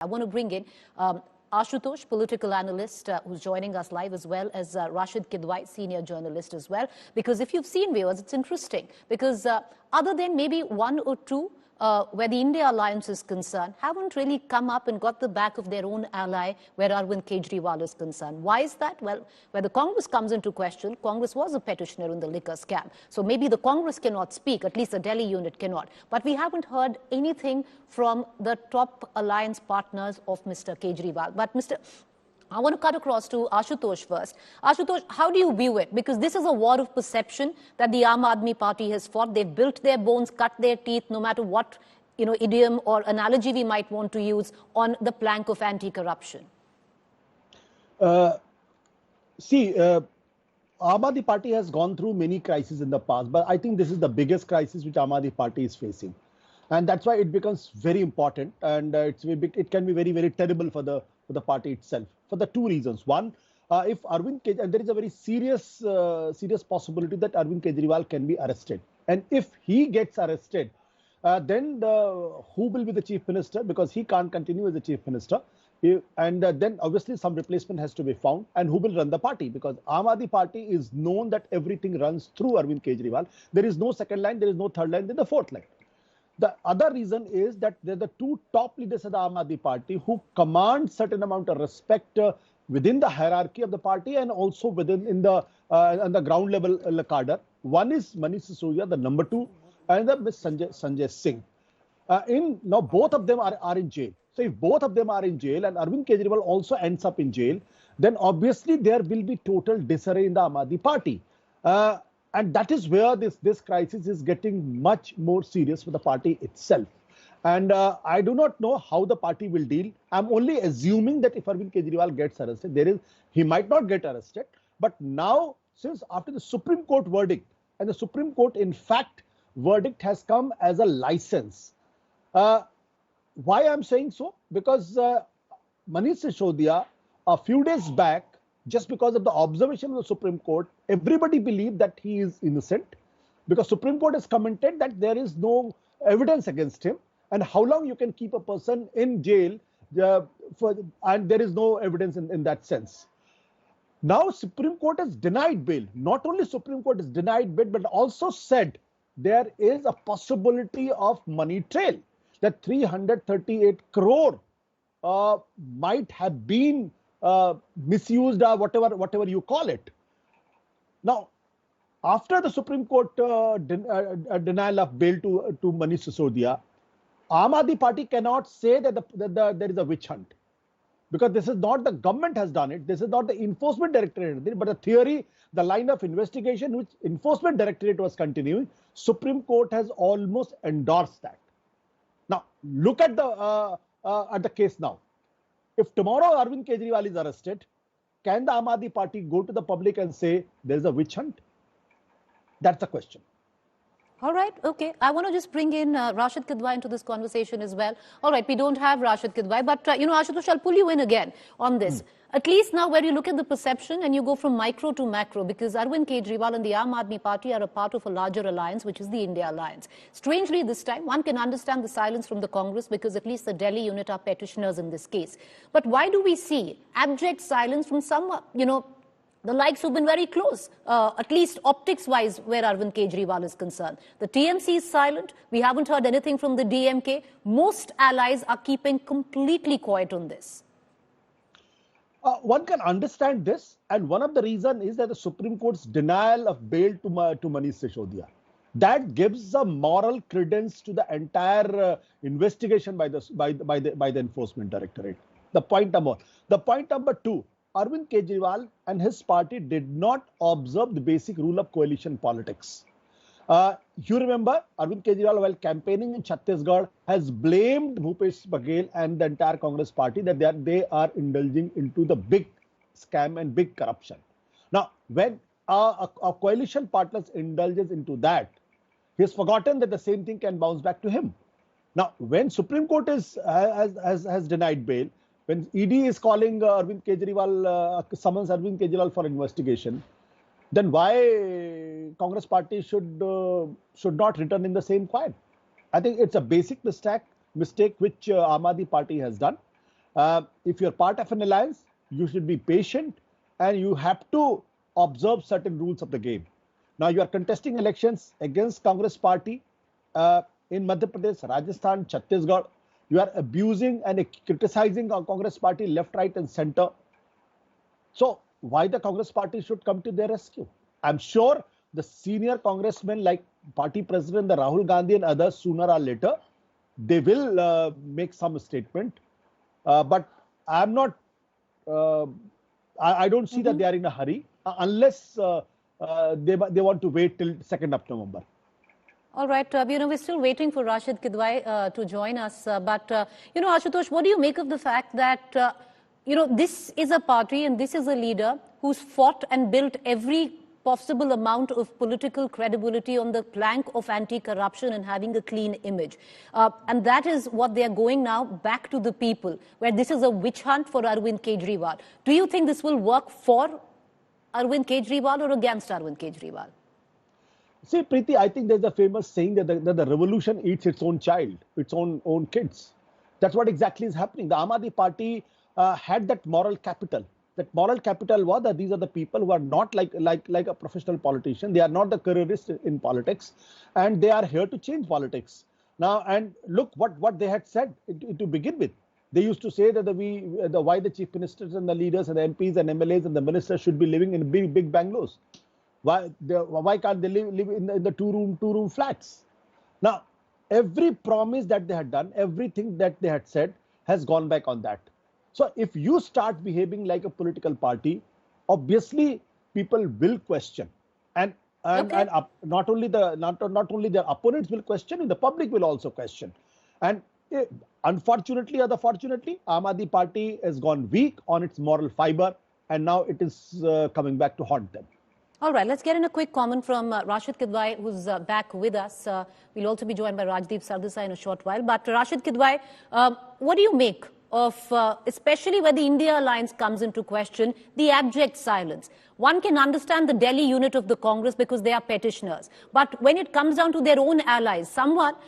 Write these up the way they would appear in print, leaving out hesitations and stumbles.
I want to bring in Ashutosh, political analyst, who's joining us live, as well as Rashid Kidwai, senior journalist as well. Because if you've seen, viewers, it's interesting. Because other than maybe one or two, where the India alliance is concerned, haven't really come up and got the back of their own ally where Arvind Kejriwal is concerned. Why is that? Well, where the Congress comes into question, Congress was a petitioner in the liquor scam. So maybe the Congress cannot speak, at least the Delhi unit cannot. But we haven't heard anything from the top alliance partners of Mr. Kejriwal. But I want to cut across to Ashutosh first. Ashutosh, how do you view it? Because this is a war of perception that the Aam Aadmi Party has fought. They've built their bones, cut their teeth, no matter what idiom or analogy we might want to use, on the plank of anti-corruption. Aam Aadmi Party has gone through many crises in the past, but I think this is the biggest crisis which Aam Aadmi Party is facing. And that's why it becomes very important, and it can be very, very terrible for the party itself, for the two reasons. One, if Arvind Kejriwal, there is a very serious possibility that Arvind Kejriwal can be arrested. And if he gets arrested, then who will be the chief minister? Because he can't continue as the chief minister. And then obviously some replacement has to be found. And who will run the party? Because Aam Aadmi Party is known that everything runs through Arvind Kejriwal. There is no second line, there is no third line, there is the fourth line. The other reason is that they're the two top leaders of the Aam Aadmi Party who command certain amount of respect within the hierarchy of the party and also within on the ground level cadre. One is Manish Sisodia, the number two, and the Ms. Sanjay Singh. Now both of them are in jail. So if both of them are in jail and Arvind Kejriwal also ends up in jail, then obviously there will be total disarray in the Aam Aadmi Party. And that is where this crisis is getting much more serious for the party itself. And I do not know how the party will deal. I'm only assuming that if Arvind Kejriwal gets arrested, he might not get arrested. But now, since after the Supreme Court verdict, and the Supreme Court, in fact, verdict has come as a license. Why I'm saying so? Because Manish Sisodia, a few days back, just because of the observation of the Supreme Court, everybody believed that he is innocent, because Supreme Court has commented that there is no evidence against him, and how long you can keep a person in jail and there is no evidence in that sense. Now Supreme Court has denied bail. Not only Supreme Court has denied bail, but also said there is a possibility of money trail, that 338 crore might have been misused, or whatever you call it. Now, after the Supreme Court denial of bail to Manish Sisodia, Aam Aadmi Party cannot say that there is a witch hunt, because this is not the government has done it. This is not the Enforcement Directorate did it, but the theory, the line of investigation which Enforcement Directorate was continuing, Supreme Court has almost endorsed that. Now, look at the case now. If tomorrow Arvind Kejriwal is arrested, can the Aam Aadmi Party go to the public and say there is a witch hunt? That's the question. All right, okay. I want to just bring in Rashid Kidwai into this conversation as well. All right, we don't have Rashid Kidwai, but Ashutosh, I'll pull you in again on this. At least now where you look at the perception and you go from micro to macro, because Arvind Kejriwal and the Aam Aadmi Party are a part of a larger alliance, which is the India alliance. Strangely, this time, one can understand the silence from the Congress, because at least the Delhi unit are petitioners in this case. But why do we see abject silence from some, the likes who've been very close, at least optics-wise, where Arvind Kejriwal is concerned? The TMC is silent. We haven't heard anything from the DMK. Most allies are keeping completely quiet on this. One can understand this, and one of the reasons is that the Supreme Court's denial of bail to Manish Sisodia. That gives a moral credence to the entire investigation by the Enforcement Directorate. The point number one. The point number two, Arvind Kejriwal and his party did not observe the basic rule of coalition politics. You remember, Arvind Kejriwal, while campaigning in Chhattisgarh, has blamed Bhupesh Baghel and the entire Congress party that they are indulging into the big scam and big corruption. Now, when a coalition partner indulges into that, he has forgotten that the same thing can bounce back to him. Now, when Supreme Court has denied bail, when ED is calling Arvind Kejriwal, summons Arvind Kejriwal for investigation, then why Congress party should not return in the same coin? I think it's a basic mistake which Aam Aadmi Party has done. If you're part of an alliance, you should be patient and you have to observe certain rules of the game. Now you are contesting elections against Congress party in Madhya Pradesh, Rajasthan, Chhattisgarh. You are abusing and criticizing our Congress party left, right, and center. So why the Congress party should come to their rescue? I'm sure the senior congressmen like party president the Rahul Gandhi and others, sooner or later, they will make some statement. But I'm not. I don't see that they are in a hurry unless they want to wait till 2nd of November. All right, we're still waiting for Rashid Kidwai to join us. But Ashutosh, what do you make of the fact that this is a party and this is a leader who's fought and built every possible amount of political credibility on the plank of anti-corruption and having a clean image. And that is what they are going now back to the people, where this is a witch hunt for Arvind Kejriwal. Do you think this will work for Arvind Kejriwal or against Arvind Kejriwal? See, Preeti, I think there's a famous saying that the revolution eats its own child, its own kids. That's what exactly is happening. The Aam Aadmi Party had that moral capital. That moral capital was that these are the people who are not like a professional politician. They are not the careerists in politics, and they are here to change politics. Now, and look what they had said to begin with. They used to say that why the chief ministers and the leaders and the MPs and MLAs and the ministers should be living in big bungalows. Why can't they live in the two-room flats? Now, every promise that they had done, everything that they had said has gone back on that. So if you start behaving like a political party, obviously people will question, and not only their opponents will question, the public will also question. And unfortunately or fortunately, Aam Aadmi Party has gone weak on its moral fiber, and now it is coming back to haunt them. All right, let's get in a quick comment from Rashid Kidwai, who's back with us. We'll also be joined by Rajdeep Sardesai in a short while. But Rashid Kidwai, what do you make of, especially where the India alliance comes into question, the abject silence? One can understand the Delhi unit of the Congress because they are petitioners. But when it comes down to their own allies, somewhat,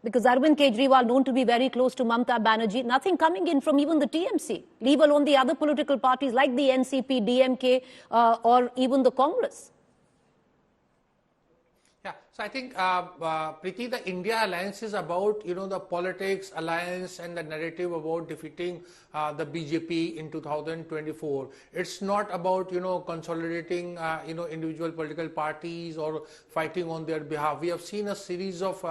because Arvind Kejriwal, known to be very close to Mamata Banerjee, nothing coming in from even the TMC, leave alone the other political parties like the NCP, DMK, or even the Congress. Yeah, so I think, Preeti, the India alliance is about, the politics, alliance and the narrative about defeating the BJP in 2024. It's not about, consolidating, individual political parties or fighting on their behalf. We have seen a series of,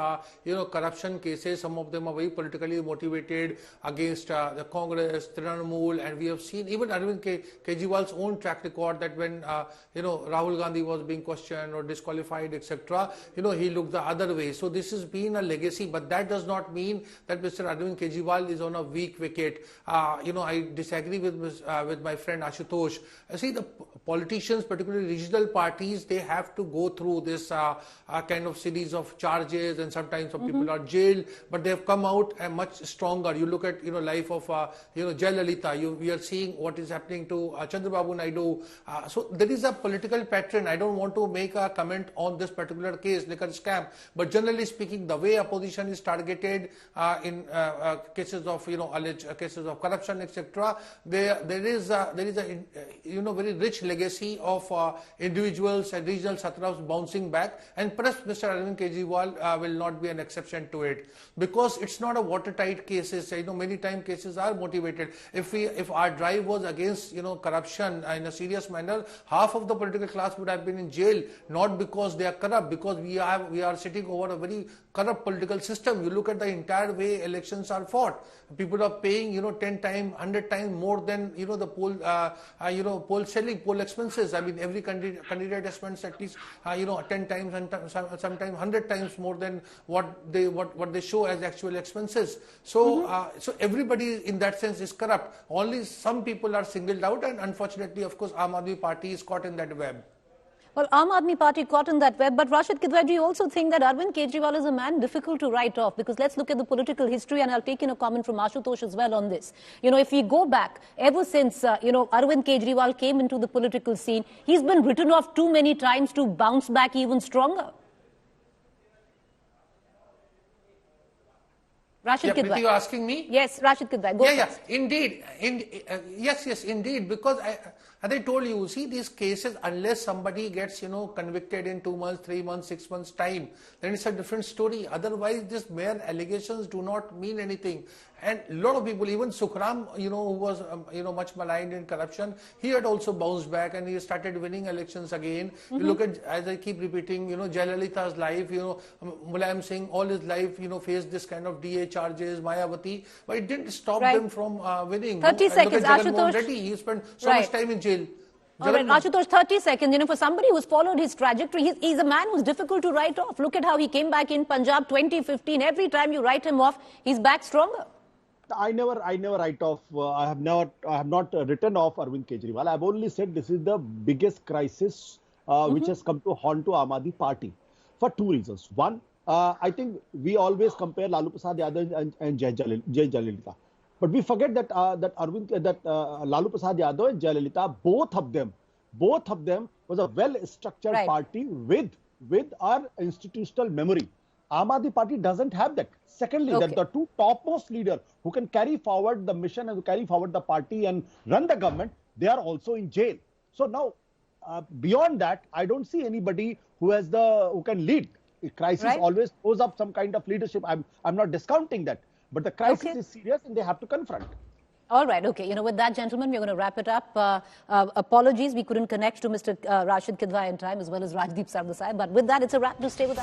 corruption cases. Some of them are very politically motivated against the Congress, Trinamool, and we have seen even Arvind Kejriwal's own track record that when, Rahul Gandhi was being questioned or disqualified, etc., he looked the other way. So this has been a legacy, but that does not mean that Mr. Arvind Kejriwal is on a weak wicket. I disagree with my friend Ashutosh. See, the politicians, particularly regional parties, they have to go through this kind of series of charges, and sometimes some people are jailed, but they have come out much stronger. You look at life of Jayalalitha. We are seeing what is happening to Chandrababu Naidu. So there is a political pattern. I don't want to make a comment on this particular case, liquor scam, but generally speaking, the way opposition is targeted in cases of alleged cases of corruption, etc., there is a very rich legacy of individuals and regional satraps bouncing back, and perhaps Mr. Arvind Kejriwal will not be an exception to it, because it's not a watertight cases. Many times cases are motivated. If our drive was against corruption in a serious manner, half of the political class would have been in jail, not because they are corrupt, because we are sitting over a very corrupt political system. You look at the entire way elections are fought. People are paying 10 times, 100 times more than the poll expenses. I mean, every candidate spends at least 10 times and sometimes 100 times more than what they show as actual expenses. So so everybody in that sense is corrupt. Only some people are singled out, and unfortunately, of course, Aam Aadmi Party is caught in that web. Well, Aam Aadmi Party caught in that web, but Rashid Kidwai, do you also think that Arvind Kejriwal is a man difficult to write off? Because let's look at the political history, and I'll take in a comment from Ashutosh as well on this. If we go back, ever since, Arvind Kejriwal came into the political scene, he's been written off too many times to bounce back even stronger. Rashid Yeah, Kidwai. Preeti, you're asking me? Yes, Rashid Kidwai. Go Yeah, first. indeed. Yes, indeed. Because as I told you, see these cases, unless somebody gets, convicted in 2 months, 3 months, 6 months time, then it's a different story. Otherwise, these mere allegations do not mean anything. And a lot of people, even Sukhram, who was, much maligned in corruption, he had also bounced back and he started winning elections again. You look at, as I keep repeating, Jayalalitha's life, Mulayam Singh, all his life, faced this kind of DA charges, Mayawati, but it didn't stop them from winning. 30 seconds, look at Jagan Mohan Ashutosh. Reddy, he spent so much time in jail. All right, Ashutosh, 30 seconds. For somebody who's followed his trajectory, he's a man who's difficult to write off. Look at how he came back in Punjab 2015. Every time you write him off, he's back stronger. I never write off. I have not written off Arvind Kejriwal. I've only said this is the biggest crisis which has come to haunt to Aam Aadmi Party for two reasons. One, I think we always compare Lalu Prasad Yadav and Jay Jayalalitha, but we forget that Lalu Prasad Yadav and Jayalalitha, both of them was a well-structured party with our institutional memory. Aam Aadmi Party doesn't have that. Secondly, that the two topmost leaders who can carry forward the mission and carry forward the party and run the government, they are also in jail. So now, beyond that, I don't see anybody who can lead. A crisis always throws up some kind of leadership. I'm not discounting that, but the crisis is serious and they have to confront. All right, okay. With that, gentlemen, we're going to wrap it up. Apologies, we couldn't connect to Mr. Rashid Kidwai in time, as well as Rajdeep Sardesai. But with that, it's a wrap. Do stay with us.